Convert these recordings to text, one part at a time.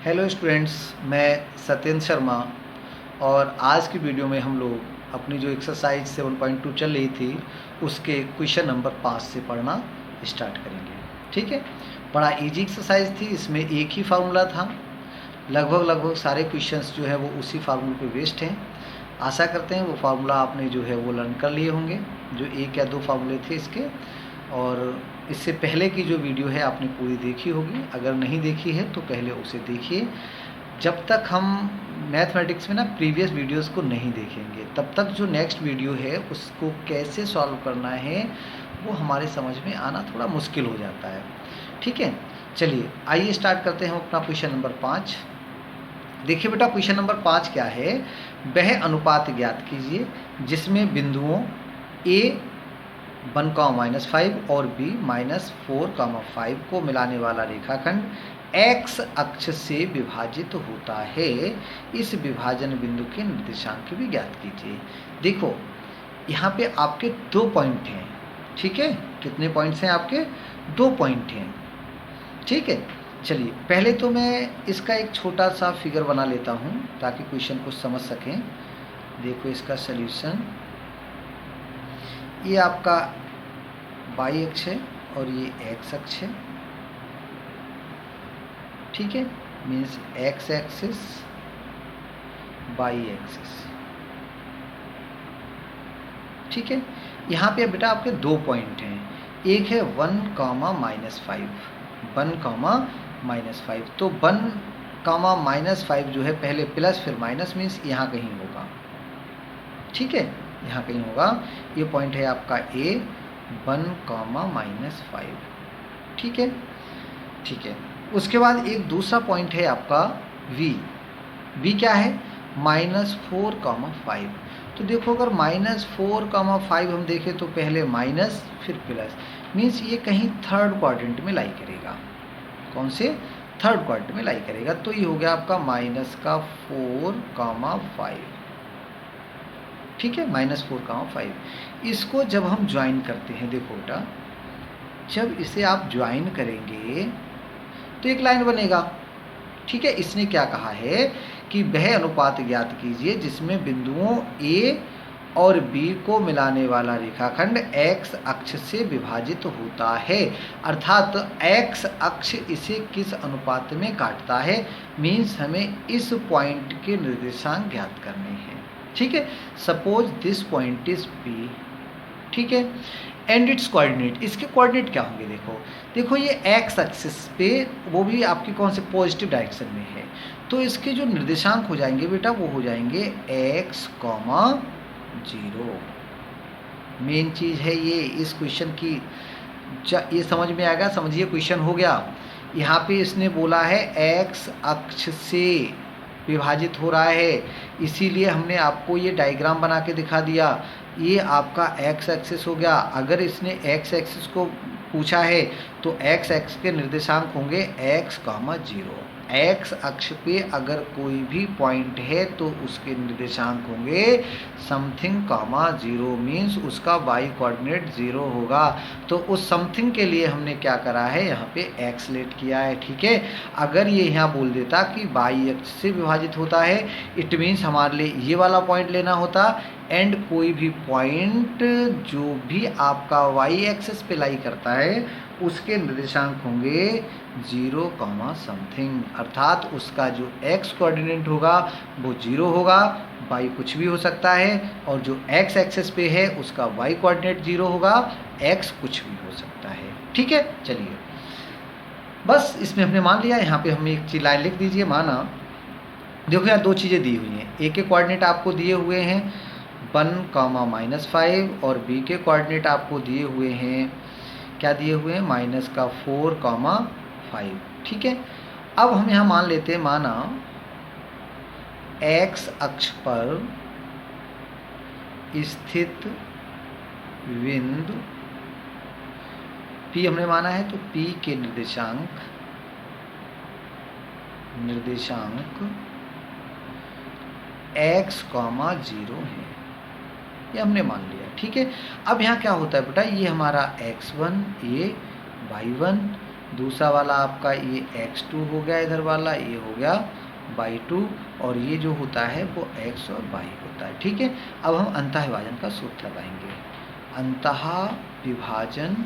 Hello students, मैं सत्येंद्र शर्मा। और आज की वीडियो में हम लोग अपनी जो एक्सरसाइज 7.2 चल रही थी उसके क्वेश्चन नंबर 5 से पढ़ना स्टार्ट करेंगे। ठीक है, बड़ा इजी एक्सरसाइज थी। इसमें एक ही फार्मूला था। लगभग सारे क्वेश्चंस जो है वो उसी फार्मूले पे बेस्ड हैं। आशा करते हैं वो फार्मूला आपने जो है वो लर्न कर लिए होंगे, जो एक या दो फार्मूले थे इसके। और इससे पहले की जो वीडियो है आपने पूरी देखी होगी। अगर नहीं देखी है तो पहले उसे देखिए। जब तक हम मैथमेटिक्स में ना प्रीवियस वीडियोस को नहीं देखेंगे तब तक जो नेक्स्ट वीडियो है उसको कैसे सॉल्व करना है वो हमारे समझ में आना थोड़ा मुश्किल हो जाता है। ठीक है, चलिए आइए स्टार्ट करते हैं अपना क्वेश्चन नंबर 5। देखिए बेटा, क्वेश्चन नंबर 5 क्या है। वह अनुपात ज्ञात कीजिए जिसमें बिंदुओं ए 1,-5 और बी -4,5 को मिलाने वाला रेखाखंड एक्स अक्ष से विभाजित होता है। इस विभाजन बिंदु के निर्देशांक भी ज्ञात कीजिए। देखो, यहाँ पे आपके 2 पॉइंट हैं। ठीक है, कितने पॉइंट्स हैं आपके? 2 पॉइंट हैं। ठीक है, चलिए पहले तो मैं इसका एक छोटा सा फिगर बना लेता हूँ ताकि क्वेश्चन को समझ सकें। देखो इसका सल्यूशन, ये आपका वाई अक्ष है और ये एक्स अक्ष है। ठीक है, means x axis y axis. ठीक है, यहाँ पे बेटा आपके 2 पॉइंट हैं। एक है 1,-5, 1,-5। तो 1,-5 जो है पहले प्लस फिर माइनस, मीन्स यहाँ कहीं होगा। ठीक है, यहाँ कहीं होगा। ये पॉइंट है आपका ए 1,-5। ठीक है, ठीक है। उसके बाद एक दूसरा पॉइंट है आपका वी। वी क्या है? -4,5। तो देखो, अगर -4,5 हम देखें तो पहले माइनस फिर प्लस, मीन्स ये कहीं थर्ड क्वाड्रेंट में लाई करेगा। कौन से? थर्ड क्वाड्रेंट में लाई करेगा। तो ये हो गया आपका -4,5। ठीक है, -4,5। इसको जब हम ज्वाइन करते हैं, देखो बेटा, जब इसे आप ज्वाइन करेंगे तो एक लाइन बनेगा। ठीक है, इसने क्या कहा है कि वह अनुपात ज्ञात कीजिए जिसमें बिंदुओं ए और बी को मिलाने वाला रेखाखंड एक्स अक्ष से विभाजित होता है। अर्थात एक्स अक्ष इसे किस अनुपात में काटता है, मीन्स हमें इस पॉइंट के निर्देशांक ज्ञात करने हैं। ठीक है, suppose this point is P. ठीक है, एंड इट्स कोऑर्डिनेट। इसके कोऑर्डिनेट क्या होंगे? देखो ये एक्स एक्सिस पे, वो भी आपकी कौन से पॉजिटिव डायरेक्शन में है। तो इसके जो निर्देशांक हो जाएंगे बेटा वो हो जाएंगे x, 0। मेन चीज़ है ये इस क्वेश्चन की। ये समझ में आएगा, समझिए क्वेश्चन हो गया। यहाँ पे इसने बोला है एक्स अक्ष से विभाजित हो रहा है, इसीलिए हमने आपको ये डायग्राम बना के दिखा दिया। ये आपका एक्स एक्सिस हो गया। अगर इसने एक्स एक्सिस को पूछा है तो एक्स एक्स के निर्देशांक होंगे x, 0। एक्स अक्ष पे अगर कोई भी पॉइंट है तो उसके निर्देशांक होंगे समथिंग, 0, मीन्स उसका y कोऑर्डिनेट 0 होगा। तो उस समथिंग के लिए हमने क्या करा है, यहाँ पे x लेट किया है। ठीक है, अगर ये यहाँ बोल देता कि y अक्ष से विभाजित होता है, इट मीन्स हमारे लिए ये वाला पॉइंट लेना होता। एंड कोई भी पॉइंट जो भी आपका y एक्सिस पे लाई करता है उसके निर्देशांक होंगे 0, समथिंग। अर्थात उसका जो x कोऑर्डिनेट होगा वो 0 होगा, y कुछ भी हो सकता है। और जो x एक्सिस पे है उसका y कोऑर्डिनेट 0 होगा, x कुछ भी हो सकता है। ठीक है, चलिए बस इसमें हमने मान लिया। यहाँ पे हम एक चीज लाइन लिख दीजिए। माना, देखो यहाँ 2 चीज़ें दी हुई हैं। ए के कोऑर्डिनेट आपको दिए हुए हैं 1,-5 और बी के कोऑर्डिनेट आपको दिए हुए हैं, क्या दिए हुए हैं? -4,5। ठीक है, अब हम यहाँ मान लेते हैं, माना एक्स अक्ष पर स्थित बिंदु P हमने माना है, तो P के निर्देशांक x, 0 है। ये हमने मान लिया। ठीक है, अब यहाँ क्या होता है बेटा, ये हमारा x1, ये y1, दूसरा वाला आपका ये x2 हो गया, इधर वाला ये हो गया y2, और ये जो होता है वो x और y होता है। ठीक है, अब हम अंतः विभाजन का सूत्र लगाएंगे। अंतः विभाजन,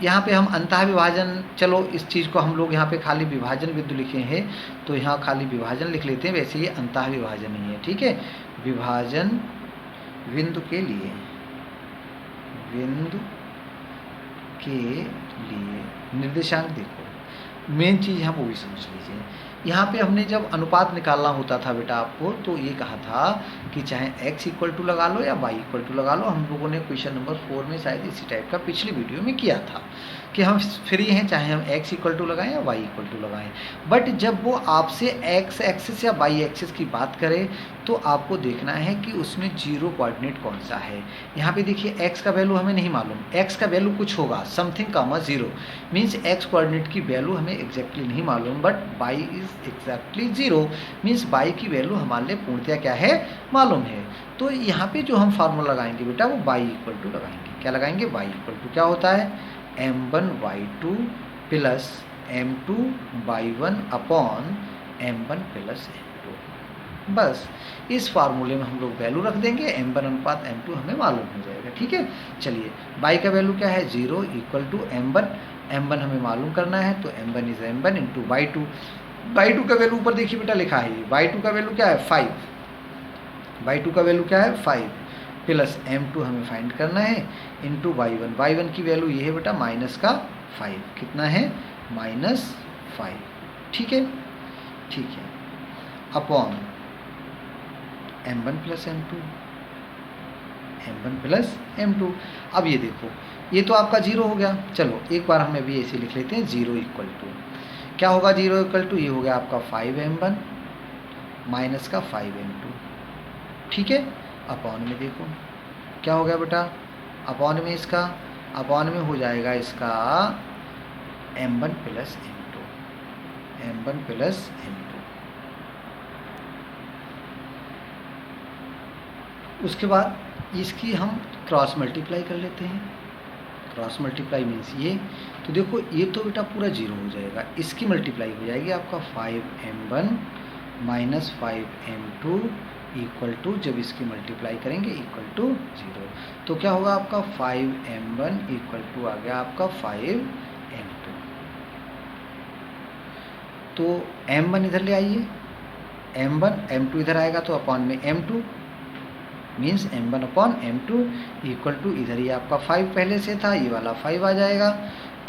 यहाँ पे हम अंतः विभाजन, चलो इस चीज़ को हम लोग यहाँ पे खाली विभाजन बिंदु लिखे हैं तो यहाँ खाली विभाजन लिख लेते हैं, वैसे ये अंतः विभाजन ही है। ठीक है, विभाजन बिंदु के लिए, बिंदु के लिए निर्देशांक देखो, मेन चीज़ यहाँ वो भी समझ लीजिए। यहाँ पे हमने जब अनुपात निकालना होता था बेटा आपको, तो ये कहा था कि चाहे x इक्वल टू लगा लो या y इक्वल टू लगा लो। हम लोगों ने क्वेश्चन नंबर 4 में शायद इसी टाइप का पिछली वीडियो में किया था कि हम फ्री हैं, चाहे हम x इक्वल टू लगाएं या y इक्वल टू लगाएं। बट जब वो आपसे x एक्सिस या y एक्सिस की बात करे तो आपको देखना है कि उसमें जीरो कोऑर्डिनेट कौन सा है। यहाँ पे देखिए x का वैल्यू हमें नहीं मालूम, x का वैल्यू कुछ होगा, something comma zero, means x coordinate की वैल्यू हमें एग्जैक्टली नहीं मालूम, but y is exactly zero, means y की वैल्यू हमारे लिए पूर्णतया क्या है, मालूम है। तो यहाँ पे जो हम फार्मूला लगाएंगे बेटा वो y इक्वल टू लगाएंगे। क्या लगाएंगे, y इक्वल टू क्या होता है, m1y2 plus m2y1 upon m1 plus m2। बस इस फार्मूले में हम लोग वैल्यू रख देंगे, m1 अनुपात m2 हमें मालूम हो जाएगा। ठीक है, चलिए y का वैल्यू क्या है, 0 इक्वल टू m1 हमें मालूम करना है, तो m1 is m1 into y2। y2 का वैल्यू ऊपर देखिए बेटा लिखा है, y2 का वैल्यू क्या है 5, y2 का वैल्यू क्या है 5 प्लस m2 हमें फाइंड करना है इंटू y1 की वैल्यू ये है बेटा माइनस का 5, कितना है -5। ठीक है, ठीक है, अपॉन m1 प्लस m2। अब ये देखो, ये तो आपका जीरो हो गया, चलो एक बार हम अभी ऐसे लिख लेते हैं, जीरो इक्वल टू क्या होगा, जीरो इक्वल टू ये हो गया आपका 5m1 माइनस का 5m2। ठीक है, अपॉन में देखो क्या हो गया बेटा, अपॉन में इसका, अपॉन में हो जाएगा इसका m1 प्लस m2। उसके बाद इसकी हम क्रॉस मल्टीप्लाई कर लेते हैं। क्रॉस मल्टीप्लाई मीन्स ये, तो देखो ये तो बेटा पूरा जीरो हो जाएगा, इसकी मल्टीप्लाई हो जाएगी आपका 5m1 minus 5m2 equal to, जब इसकी मल्टीप्लाई करेंगे इक्वल टू 0, तो क्या होगा आपका 5m1 इक्वल टू आ गया आपका 5m2। तो m1 इधर ले आइए, m1 m2 इधर आएगा तो अपॉन में m2, means m1 upon m2 equal to, इधर ही आपका 5 पहले से था, ये वाला 5 आ जाएगा,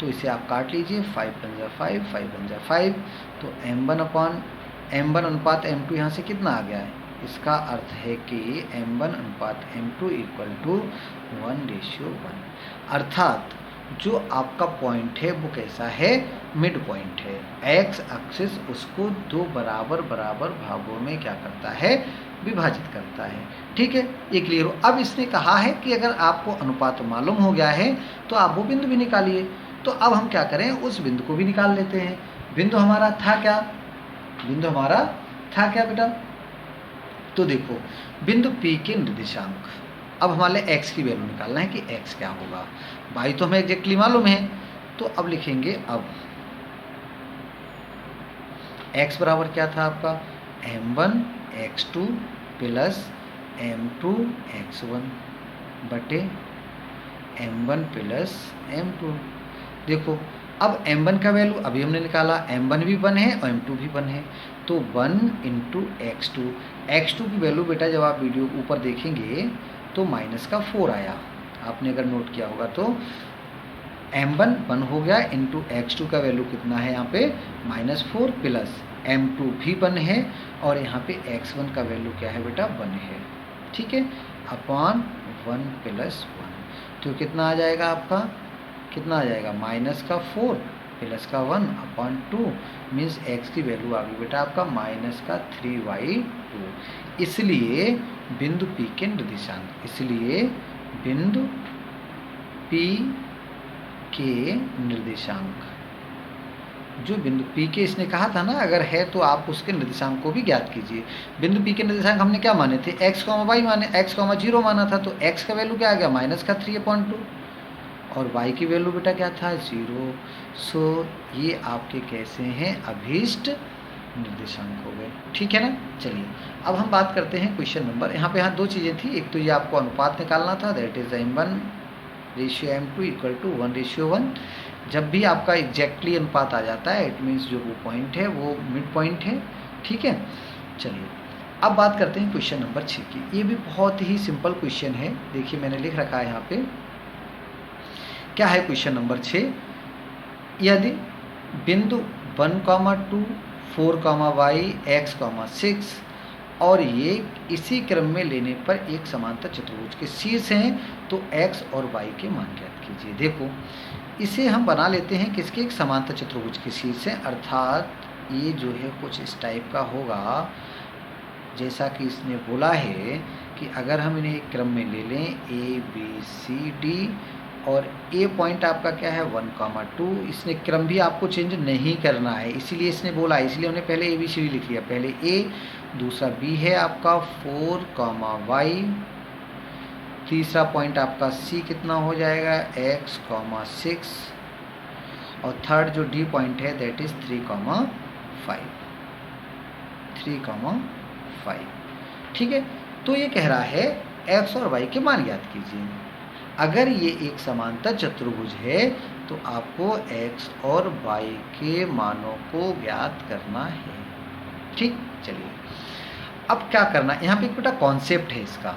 तो इसे आप काट लीजिए, 5 बन जा 5, 5 बन जा 5, तो m1 अनुपात m2 यहाँ से कितना आ गया है, इसका अर्थ है कि m1 अनुपात m2 इक्वल टू 1:1। अर्थात जो आपका पॉइंट है वो कैसा है, मिड पॉइंट है, एक्स एक्सिस उसको दो बराबर भागों में क्या करता है, विभाजित करता है। ठीक है, ये क्लियर हो। अब इसने कहा है कि अगर आपको अनुपात मालूम हो गया है तो आप वो बिंदु भी निकालिए। तो अब हम क्या करें, उस बिंदु को भी निकाल लेते हैं। बिंदु हमारा था क्या, बिंदु हमारा था क्या बेटा, तो देखो बिंदु P के निर्देशांक, अब हमारे x की वैल्यू निकालना है कि x क्या होगा, y तो हमें एग्जैक्टली मालूम है, तो अब लिखेंगे, अब x बराबर क्या था आपका m1 x2 plus m2 x1 बटे m1 प्लस m2। देखो अब m1 का वैल्यू अभी हमने निकाला, m1 भी 1 है और m2 भी 1 है, तो 1 इंटू x2 की वैल्यू बेटा जब आप वीडियो ऊपर देखेंगे तो माइनस का 4 आया, आपने अगर नोट किया होगा तो m1 1 हो गया, इंटू x2 का वैल्यू कितना है यहाँ पे -4 प्लस m2 भी 1 है, और यहाँ पे x1 का वैल्यू क्या है बेटा 1 है। ठीक है, अपॉन 1 प्लस 1, तो कितना आ जाएगा आपका, कितना आ जाएगा -4 प्लस का 1 अपॉन 2, मीन्स x की वैल्यू आ गई बेटा आपका -3/2। इसलिए बिंदु P के निर्देशांक, इसलिए बिंदु P के निर्देशांक, जो बिंदु P के इसने कहा था ना, अगर है तो आप उसके निर्देशांक को भी ज्ञात कीजिए। बिंदु P के निर्देशांक हमने क्या माने थे, x, y माने, x, 0 माना था, तो x का वैल्यू क्या आ गया -3/2, और y की वैल्यू बेटा क्या था 0। सो ये आपके कैसे हैं अभीष्ट निर्देशांक हो गए, ठीक है ना। चलिए अब हम बात करते हैं क्वेश्चन नंबर, यहाँ दो चीज़ें थी, एक तो ये आपको अनुपात निकालना था, that is m1:m2 equal to 1:1। जब भी आपका एग्जैक्टली अनुपात आ जाता है इट मीन्स जो वो पॉइंट है वो मिड पॉइंट है, ठीक है। चलिए अब बात करते हैं क्वेश्चन नंबर 6 की। ये भी बहुत ही सिंपल क्वेश्चन है, देखिए मैंने लिख रखा है यहाँ पे, क्या है क्वेश्चन नंबर 6। यदि बिंदु 1,2 4, x, 6 और ये इसी क्रम में लेने पर एक समांतर चतुर्भुज के शीर्ष हैं तो x और y के मान ज्ञात कीजिए। देखो इसे हम बना लेते हैं किसके, एक समांतर चतुर्भुज के शीर्ष हैं, अर्थात ये जो है कुछ इस टाइप का होगा जैसा कि इसने बोला है कि अगर हम इन्हें एक क्रम में ले लें a b c d और ए पॉइंट आपका क्या है 1,2, इसने क्रम भी आपको चेंज नहीं करना है इसीलिए इसने बोला, इसलिए उन्हें पहले ए बी सी डी लिख लिया, पहले ए, दूसरा बी है आपका 4, तीसरा पॉइंट आपका सी कितना हो जाएगा x, 6 और थर्ड जो डी पॉइंट है दैट इज 3,5, ठीक है। तो ये कह रहा है x और y के मान ज्ञात कीजिए। अगर ये एक समांतर चतुर्भुज है तो आपको x और y के मानों को ज्ञात करना है, ठीक। चलिए अब क्या करना है, यहाँ पे एक बेटा कॉन्सेप्ट है इसका,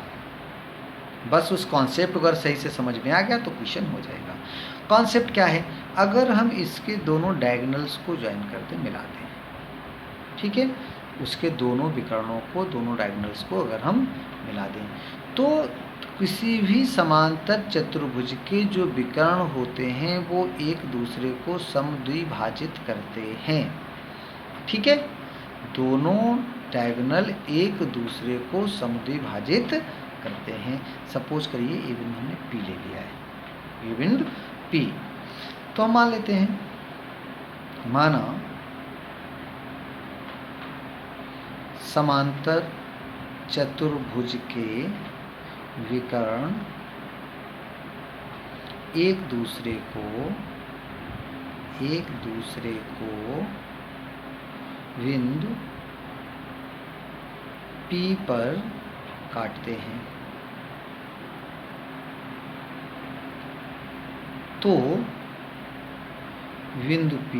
बस उस कॉन्सेप्ट अगर सही से समझ में आ गया तो क्वेश्चन हो जाएगा। कॉन्सेप्ट क्या है, अगर हम इसके दोनों डायगोनल्स को ज्वाइन करते मिला दें, ठीक है, उसके दोनों विकर्णों को, दोनों डायगोनल्स को अगर हम मिला दें तो किसी भी समांतर चतुर्भुज के जो विकर्ण होते हैं वो एक दूसरे को समद्विभाजित करते हैं, ठीक है। दोनों डायगोनल एक दूसरे को समद्विभाजित करते हैं। सपोज करिए ये बिंदु हमने P ले लिया है, ये बिंदु P, तो हम मान लेते हैं, माना समांतर चतुर्भुज के विकर्ण एक दूसरे को बिंदु P पर काटते हैं, तो बिंदु P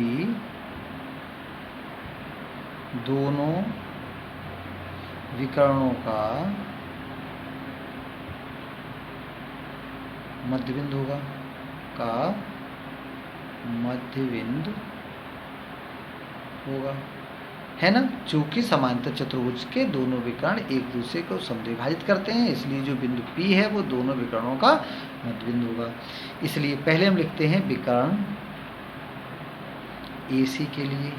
दोनों विकर्णों का मध्य बिंदु होगा, है ना, चूंकि समांतर चतुर्भुज के दोनों विकर्ण एक दूसरे को समद्विभाजित करते हैं इसलिए जो बिंदु P है वो दोनों विकर्णों का मध्य बिंदु होगा। इसलिए पहले हम लिखते हैं विकर्ण AC के लिए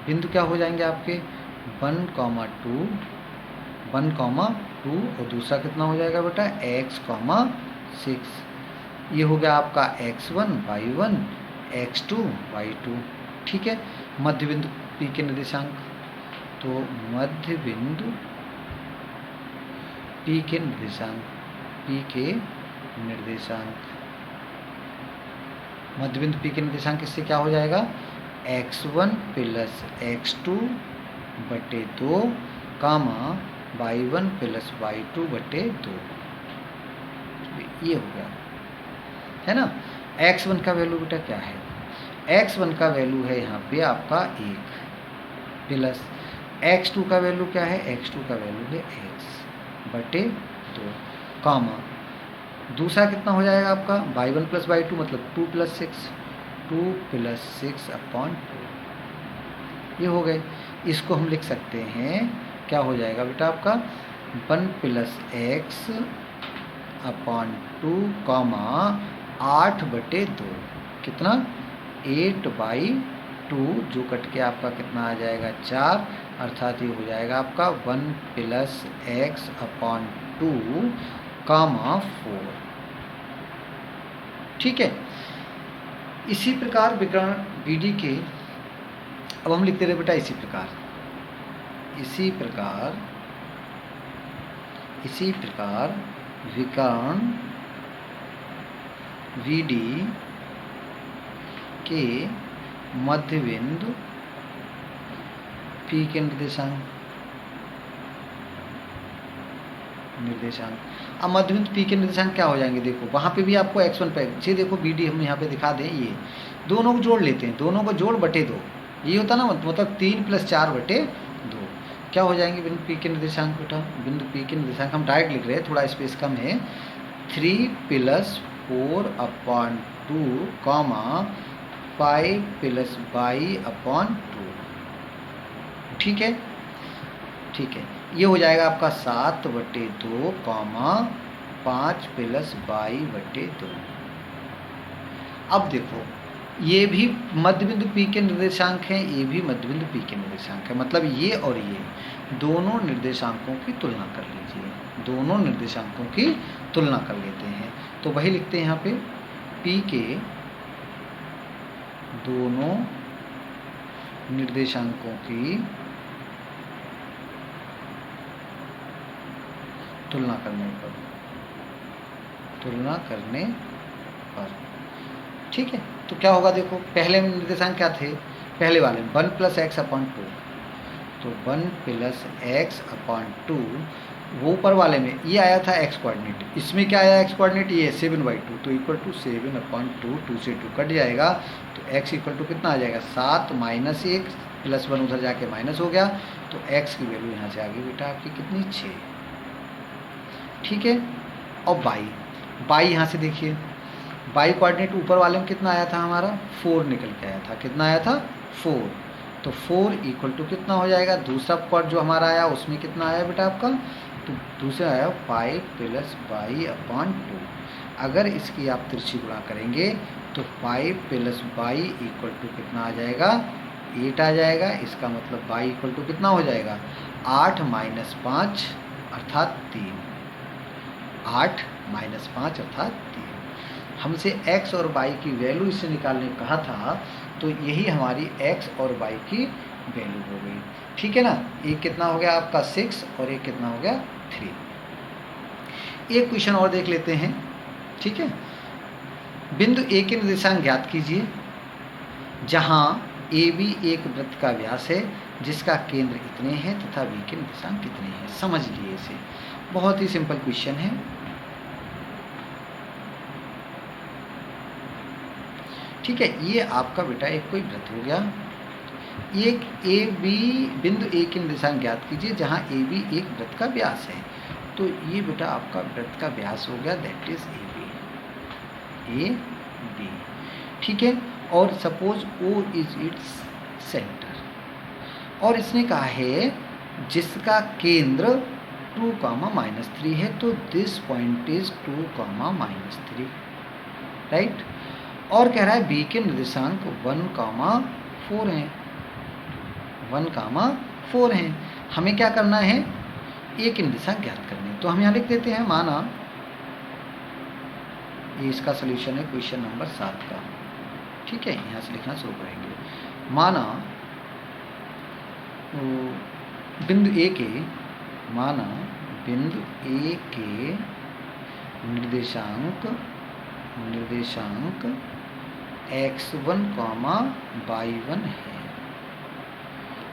बिंदु क्या हो जाएंगे आपके 1,2 और दूसरा कितना हो जाएगा बेटा x, 6, ये हो गया आपका x1, y1, x2, y2, ठीक है। मध्य बिंदु P के निर्देशांक, तो मध्य बिंदु P के निर्देशांक इससे क्या हो जाएगा x1 प्लस x2 बटे 2 कामा y1 प्लस y2 बटे 2, ये हो गया, है ना। x1 का वैल्यू बेटा क्या है, x1 का वैल्यू है यहाँ पे आपका 1 प्लस x2 का वैल्यू क्या है, x2 का वैल्यू है x बटे 2 कामा दूसरा कितना हो जाएगा आपका y1 प्लस y2 मतलब 2 प्लस 6 अपॉन 2, ये हो गए। इसको हम लिख सकते हैं, क्या हो जाएगा बेटा आपका 1 प्लस x अपॉन 2 कामा 8 बटे 2, कितना 8/2, जो कट के आपका कितना आ जाएगा 4, अर्थात ये हो जाएगा आपका 1 प्लस x अपॉन 2 कामा 4, ठीक है। इसी प्रकार विकर्ण BD के अब हम लिखते रहे बेटा इसी प्रकार विकर्ण VD के मध्य बिंदु P के निर्देशांक। अब मध्य बिंदु P के निर्देशांक क्या हो जाएंगे, देखो वहाँ पे भी आपको x1 पे ये देखो BD हम यहाँ पे दिखा दें, ये दोनों को जोड़ लेते हैं, दोनों को जोड़ बटे 2, ये होता ना, मतलब 3 + 4 बटे 2 क्या हो जाएंगे बिंदु P के निर्देशांक बेटा। बिंदु P के निर्देशांक हम डायरेक्ट लिख रहे हैं, थोड़ा स्पेस कम है, 3 + 4/2, 5 + y/2। ठीक है, ठीक है, ये हो जाएगा आपका 7/2, 5 + y/2। अब देखो ये भी मध्य बिंदु P के निर्देशांक हैं, ये भी मध्य बिंदु P के निर्देशांक है, मतलब ये और ये दोनों निर्देशांकों की तुलना कर लीजिए, दोनों निर्देशांकों की तुलना कर लेते हैं। तो वही लिखते हैं यहाँ पे, P के दोनों निर्देशांकों की तुलना करने पर ठीक है। तो क्या होगा देखो, पहले में निर्देशांक क्या थे, पहले वाले में 1 + x/2, तो 1 + x/2, वो ऊपर वाले में ये आया था x कोऑर्डिनेट, इसमें क्या आया x कोऑर्डिनेट, ये 7/2, तो = 7/2, 2 से 2 कट जाएगा, तो x = कितना आ जाएगा, 7 - 1 + 1 उधर जाके माइनस हो गया, तो x की वैल्यू यहाँ से आ गई बेटा आपकी कितनी, 6। ठीक है, और y यहाँ से देखिए, y कोऑर्डिनेट ऊपर वाले में कितना आया था हमारा, 4 निकल के आया था, कितना आया था, 4, तो 4 = कितना हो जाएगा, दूसरा पार्ट जो हमारा आया उसमें कितना आया बेटा आपका, तो दूसरा आया 5 + y/2। अगर इसकी आप तिरछी गुणा करेंगे तो 5 + y = कितना आ जाएगा, 8 आ जाएगा, इसका मतलब y = कितना हो जाएगा, 8 - 5 अर्थात 3, 8 - 5 अर्थात 3। हमसे x और y की वैल्यू इससे निकालने को कहा था, तो यही हमारी x और y की वैल्यू हो गई। ठीक है ना, एक कितना हो गया आपका 6 और एक कितना हो गया 3। एक क्वेश्चन और देख लेते हैं। ठीक है, बिंदु A के निर्देशांक ज्ञात कीजिए जहां AB एक वृत्त का व्यास है जिसका केंद्र इतने हैं तथा B के निर्देशांक कितने हैं। समझ लिए इसे, बहुत ही सिंपल क्वेश्चन है। ठीक है, ये आपका बेटा एक कोई वृत्त हो गया, एक AB बिंदु A के निर्देशांक ज्ञात कीजिए जहां AB एक वृत्त का व्यास है, तो ये बेटा आपका वृत्त का व्यास हो गया, दैट इज AB। ठीक है, और suppose O is its centre, और इसने कहा है जिसका केंद्र 2, -3 है, तो दिस पॉइंट इज 2, -3, राइट। और कह रहा है B के निर्देशांक 1, 4 हैं, 1, 4 हैं। हमें क्या करना है, A के निर्देशांक ज्ञात करने, तो हम यहाँ लिख देते हैं, माना ये इसका सोल्यूशन है क्वेश्चन नंबर 7 का। ठीक है, यहाँ से लिखना शुरू करेंगे। माना बिंदु A के निर्देशांक x1, y1 है।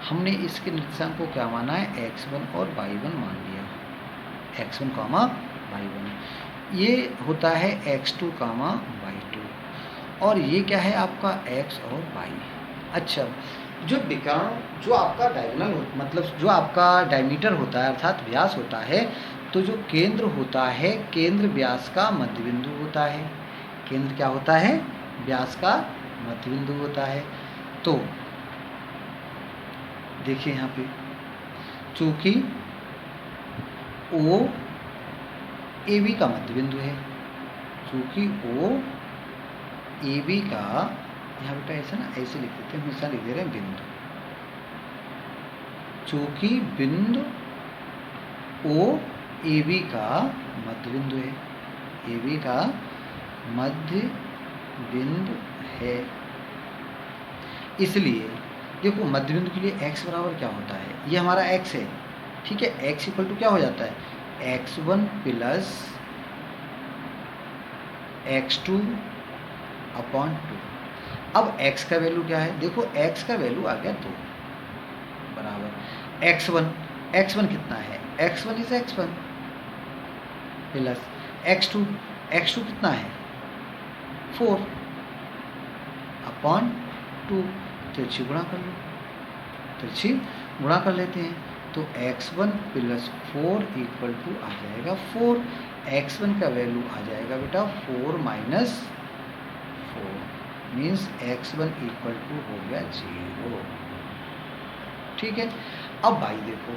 हमने इसके निर्देशांक को क्या माना है, x1 और y1 मान लिया, x1, y1। ये होता है x2, y2, और ये क्या है आपका x और y। अच्छा, जो विकर्ण जो आपका डायगोनल मतलब जो आपका डायमीटर होता है अर्थात व्यास होता है, तो जो केंद्र होता है, केंद्र व्यास का मध्य बिंदु होता है। केंद्र क्या होता है, व्यास का मध्य बिंदु होता है। तो देखिए यहाँ पे, चूंकि O AB का मध्य बिंदु है, चूंकि O AB का, यहाँ बेटा ऐसा ना, ऐसे लिख देते हैं, हमेशा लिख दे रहे हैं बिंदु, चूंकि बिंदु O AB का मध्य बिंदु है, AB का मध्य बिंदु है, इसलिए देखो मध्य बिंदु के लिए x बराबर क्या होता है, ये हमारा x है। ठीक है, x = क्या हो जाता है, x1 + x2 अपॉन 2। अब x का वैल्यू क्या है, देखो x का वैल्यू आ गया 2 बराबर x1 कितना है, x1 is x1 plus x2 कितना है 4 अपॉन 2। तिरछी गुणा कर लो, तिरछी गुणा कर लेते हैं तो x1 प्लस 4 इक्वल टू आ जाएगा 4। x1 का वैल्यू आ जाएगा बेटा 4 minus 4 means x1 equal to हो गया 0। ठीक है। अब y देखो,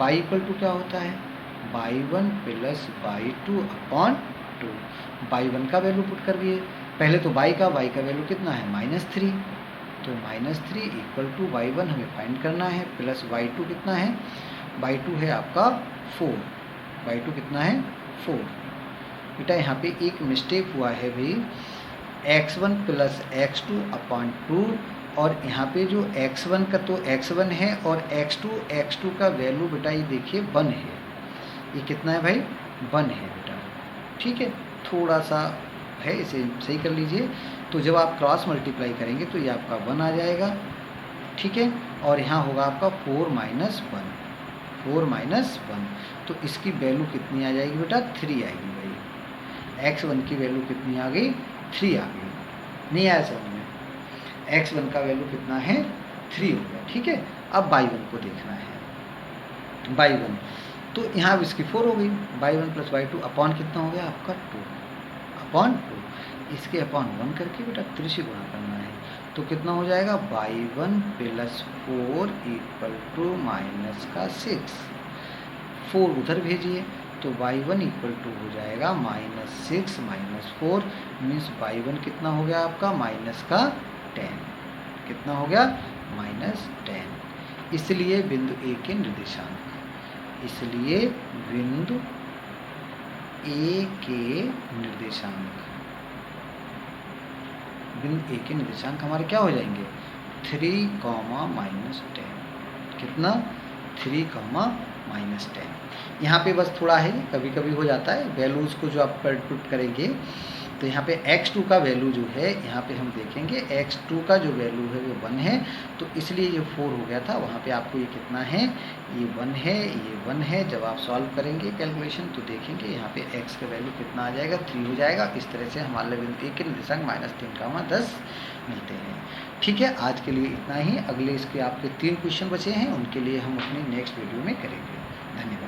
y इक्वल टू क्या होता है y1 plus y2 upon 2। y1 का वैल्यू पुट कर दिए पहले तो y का वैल्यू कितना है -3, तो -3 इक्वल टू y1 हमें फाइंड करना है प्लस y2 कितना है, y2 है आपका 4, y2 कितना है 4। बेटा यहाँ पे एक मिस्टेक हुआ है भाई, x1 प्लस x2 अपॉन 2 और यहाँ पे जो x1 का तो x1 है और x2 का वैल्यू बेटा ये देखिए 1 है, ये कितना है भाई 1 है बेटा। ठीक है, थोड़ा सा है इसे सही कर लीजिए। तो जब आप क्रॉस मल्टीप्लाई करेंगे तो ये आपका 1 आ जाएगा। ठीक है, और यहाँ होगा आपका 4 माइनस 1, तो इसकी वैल्यू कितनी आ जाएगी बेटा 3 आएगी भाई। x1 की वैल्यू कितनी आ गई 3 आ गई, नहीं आया समझ में, x1 का वैल्यू कितना है 3 हो गया। ठीक है, अब y1 को देखना है, y1 तो यहाँ इसकी 4 हो गई, y1 प्लस y2 अपॉन कितना हो गया आपका 2 अपॉन 2, इसके अपॉन 1 करके बेटा तिरछी गुणा करना है तो कितना हो जाएगा y1 plus 4 equal to minus का 6, 4 उधर भेजिए तो y1 इक्वल टू हो जाएगा -6 माइनस 4 मीन्स y1 कितना हो गया आपका माइनस का 10, कितना हो गया -10। इसलिए बिंदु ए के निर्देशांक, इसलिए बिंदु ए के निर्देशांक, बिंदु ए के निर्देशांक हमारे क्या हो जाएंगे 3, -10, कितना 3, -10। यहाँ पे बस थोड़ा है, कभी कभी हो जाता है वैल्यूज़ को जो आप पुट करेंगे तो यहाँ पे x2 का वैल्यू जो है यहाँ पे हम देखेंगे x2 का जो वैल्यू है वो 1 है, तो इसलिए ये 4 हो गया था। वहाँ पे आपको ये कितना है, ये 1 है, ये 1 है। जब आप सॉल्व करेंगे कैलकुलेशन तो देखेंगे यहाँ पे x का वैल्यू कितना आ जाएगा 3 हो जाएगा। इस तरह से हमारे बिंदु ए के निर्देशांक -3, 10 मिलते हैं। ठीक है, आज के लिए इतना ही। अगले इसके आपके 3 क्वेश्चन बचे हैं, उनके लिए हम अपनी नेक्स्ट वीडियो में करेंगे। धन्यवाद।